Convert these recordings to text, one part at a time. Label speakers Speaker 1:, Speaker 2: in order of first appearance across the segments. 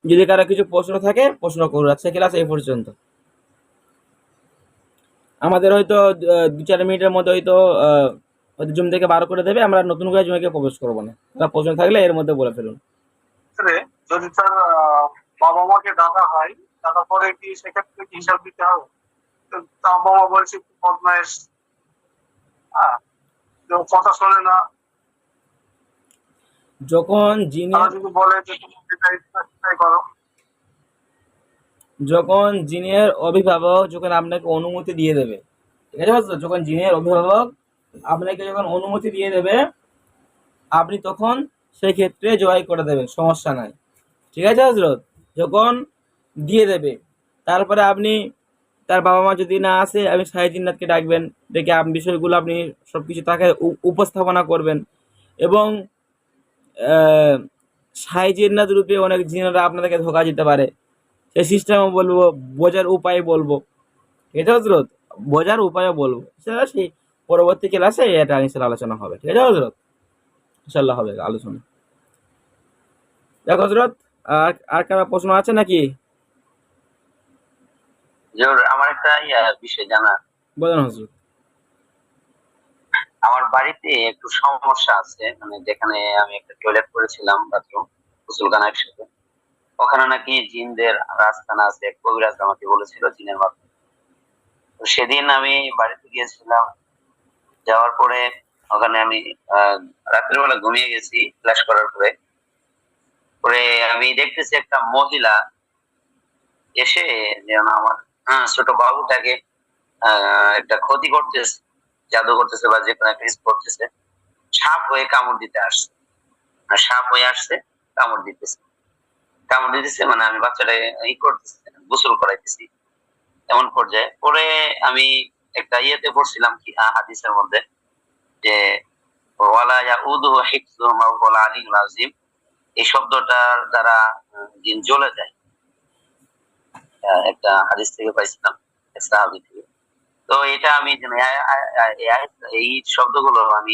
Speaker 1: যদি কারো কিছু প্রশ্ন থাকে প্রশ্ন করুন। আজকে ক্লাস এই পর্যন্ত। আমাদের হয়তো 2-4 মিনিটের মধ্যে হয়তো জুম থেকে বার করে দেবে, আমরা নতুন করে জুমে প্রবেশ করবো না। আপনার প্রশ্ন থাকলে এর মধ্যে বলে ফেলুন।
Speaker 2: যদি তার বাবা মাকে ডাকা হয়, ডাকার পরে কি সেক্ষেত্রে কি হিসাব দিতে হবে? তার বাবা বলছে বদমাইশ, কথা শোনে না,
Speaker 1: যখন জিনের
Speaker 2: তারা যদি বলে যে তুমি যেটা ইচ্ছা সেটাই করো।
Speaker 1: যখন জিনের অভিভাবক যখন আপনাকে অনুমতি দিয়ে দেবে, ঠিক আছে বুঝছো? যখন জিনের অভিভাবক আপনাকে যখন অনুমতি দিয়ে দেবে, আপনি তখন সেই ক্ষেত্রে জয় করে দেবেন, সমস্যা নাই। ঠিক আছে হজরত? যখন দিয়ে দেবে, তারপরে আপনি তার বাবা মা যদি না আসে, আপনি সাই জিন্নাতকে ডাকবেন, ডেকে বিষয়গুলো আপনি সবকিছু তাকে উপস্থাপনা করবেন। এবং সাই জিন্নাত রূপে অনেক জিনেরা আপনাদেরকে ধোকা দিতে পারে, সেই সিস্টেমও বলবো, বোঝার উপায় বলবো। ঠিক আছে হজরত? বোঝার উপায়ও বলবো, সেটা সেই পরবর্তী ক্লাসে এটা ইনশাল্লাহ আলোচনা হবে। ঠিক আছে হজরত? ইনশাল্লাহ হবে আলোচনা। দেখ হজরত, আর আর কারো প্রশ্ন আছে নাকি?
Speaker 3: আমার একটা বিষয় জানা।
Speaker 1: বলেন হজরত।
Speaker 3: আমার বাড়িতে একটু সমস্যা আছে, মানে যেখানে আমি একটা টয়লেট করেছিলাম, বাথরুম, গোসলখানা একসাথে, ওখানে নাকি জিনদের রাজখানা আছে। কবিরাজ আমাকে বলেছিল জিনের মাধ্যমে। তো সেদিন আমি বাড়িতে গিয়েছিলাম, যাওয়ার পরে ওখানে আমি রাত্রের বেলা ঘুমিয়ে গেছি ফ্ল্যাশ করার পরে। পরে আমি দেখতেছি একটা মহিলা এসে যেন আমার ছোট বাবুটাকে একটা ক্ষতি করতেছে, জাদু করতেছে বা যে কোনো একটা কিছু করতেছে। সাপ হয়ে কামড় দিতে আসছে, সাপ হয়ে আসছে, কামড় দিতেছে। কামড় দিতেছে মানে আমি বাচ্চাটা করতেছি, গোসল করাইতেছি এমন পর্যায়ে। পরে আমি একটা ইয়েতে পড়ছিলাম কি হাদিসের মধ্যে যে ওয়ালা ইয়াউদুহু হিফযুহুমা ওয়া হুয়াল আলিয়্যুল আযীম, এই শব্দটার দ্বারা জিন জ্বলে যায়। একটা হাদিস থেকে পাইছিলাম, এক সাহাবী থেকে। তো এটা আমি এই শব্দগুলো আমি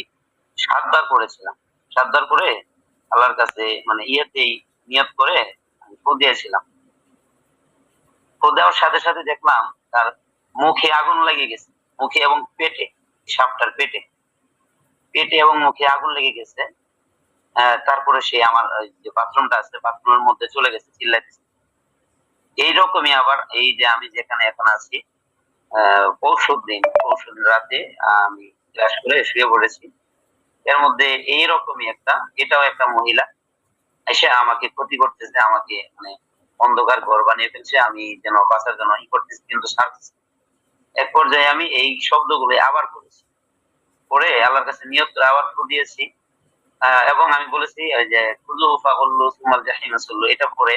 Speaker 3: 7 বার পড়েছিলাম। 7 বার করে আল্লাহর কাছে মানে ইয়েতেই নিয়ত করে আমি ফু দিয়েছিলাম। ফু দেওয়ার সাথে সাথে দেখলাম তার মুখে আগুন লেগে গেছে, মুখে এবং পেটে, সাপটার পেটে পেটে এবং মুখে আগুন লেগে গেছে। তারপরে সে আমার যে বাথরুমটা আছে বাথরুমের মধ্যে চলে গেছে, চিল্লাইতেছে। এইরকমই আবার এই যে আমি যেখানে এখন আছি, পরশুদিন রাতে আমি ক্লাস করে শুয়ে পড়েছি। এর মধ্যে এইরকমই এটাও একটা মহিলা এসে আমাকে ক্ষতি করতেছে, আমাকে মানে অন্ধকার ঘর বানিয়ে ফেলছে, আমি যেন বাঁচার জন্য করতেছি কিন্তু সারতেছি। এক পর্যায়ে আমি এই শব্দগুলো আবার করেছি, পরে আল্লাহর কাছে নিয়ত করে আবার ফু দিয়েছি। এবং আমি বলেছি যে খুজু ফাগুল্লু সুমাল জাহিম সাল্লু, এটা পরে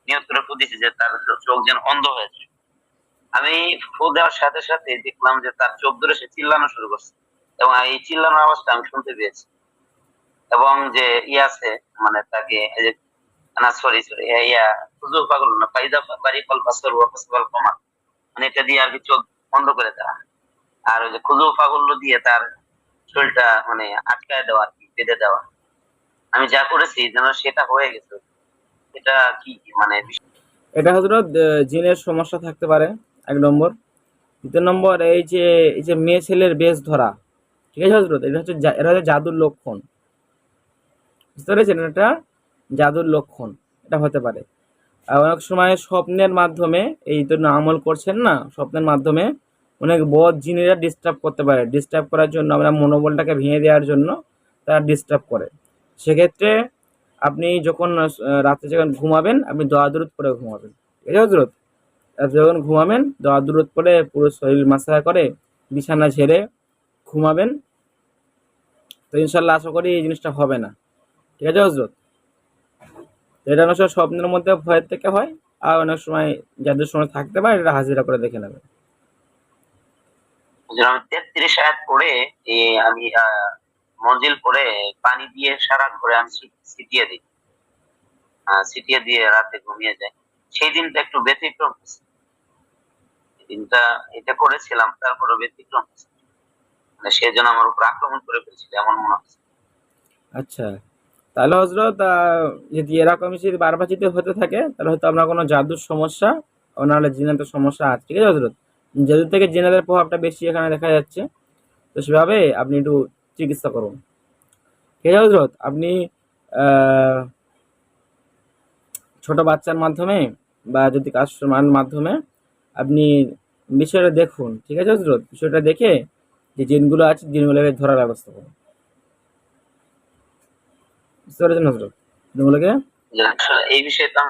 Speaker 3: নিয়ত করে ফু দিয়েছি যে তার চোখ যেন অন্ধ হয়েছে। আমি ফু দেওয়ার সাথে সাথে দেখলাম যে তার চোখ ধরে সে চিল্লানো শুরু করছে, এবং এই চিল্লানোর আওয়াজটা আমি শুনতে পেয়েছি। এবং যে আছে মানে তাকে এই যে না সরি সরি ইয়া খুজু পাগল না ফাইদা বাড়ি ফল ফাসর ওয়া ফাসবাল কমার, মানে এটা দিয়ে আর কি চোখ বন্ধ করে দেওয়া। আর ওই যে খুজু পাগল দিয়ে তার শরীরটা মানে আটকায় দেওয়া আর কি, বেঁধে দেওয়া। আমি যা করেছি যেন সেটা হয়ে গেছে। এটা কি মানে
Speaker 1: এটা হজরত জিনের সমস্যা থাকতে পারে, 1 নম্বর। দ্বিতীয় নম্বর, এই যে মেয়ে ছেলের বেশ ধরা, ঠিক আছে হজরত? এটা হচ্ছে জাদুর লক্ষণ। বুঝতে পেরেছেন? এটা জাদুর লক্ষণ, এটা হতে পারে। আর অনেক সময় স্বপ্নের মাধ্যমে, এই তো না আমল করছেন না, স্বপ্নের মাধ্যমে অনেক বদ জিনেরা ডিস্টার্ব করতে পারে। ডিস্টার্ব করার জন্য, আমরা মনোবলটাকে ভেঙে দেওয়ার জন্য তারা ডিস্টার্ব করে। সেক্ষেত্রে আপনি যখন রাতে যখন ঘুমাবেন, আপনি দোয়া দুরূদ পড়ে ঘুমাবেন। ঠিক আছে হজরত? রাতে যখন ঘুমাবেন, দোয়া দুরূদ পড়ে পুরো শরীর মাসাজ করে বিছানা ঝেড়ে ঘুমাবেন। তো ইনশাল্লাহ আশা করি এই জিনিসটা হবে না। ঠিক আছে হজরত? এটা অনেক সময় স্বপ্নের মধ্যে ভয়ের থেকে হয়, আর অনেক সময় যাদের সময় থাকতে পারে এটা হাজিরা করে দেখে নেবে।
Speaker 3: আমি 33 আয়াত পড়ে আমি মঞ্জিল পরে পানি দিয়ে সারা ঘরে আমি ছিটিয়ে দিই, ছিটিয়ে দিয়ে রাতে ঘুমিয়ে যাই। সেই দিনটা একটু ব্যতিক্রম হয়েছে। দিনটা এটা করেছিলাম, তারপরে ব্যতিক্রম হয়েছে, মানে সে যেন আমার উপর আক্রমণ করে ফেলছিল এমন মনে হচ্ছে।
Speaker 1: আচ্ছা, তাহলে হজরত যদি এরকমই যদি বারবার যদি হতে থাকে তাহলে হয়তো আপনার কোনো জাদুর সমস্যা ও নাহলে জিনাতের সমস্যা আছে, ঠিক আছে হজরত? জাদু থেকে জিনাতের প্রভাবটা বেশি এখানে দেখা যাচ্ছে, তো সেভাবে আপনি একটু চিকিৎসা করুন, ঠিক আছে হজরত? আপনি ছোট বাচ্চার মাধ্যমে বা যদি কাস্টমার মাধ্যমে আপনি বিষয়টা দেখুন, ঠিক আছে হজরত? বিষয়টা দেখে যে জিনগুলো আছে জিনগুলোকে ধরার ব্যবস্থা করুন, বুঝতে পেরেছেন হজরত? জিনগুলোকে
Speaker 3: আসলে এই বিষয়ে তো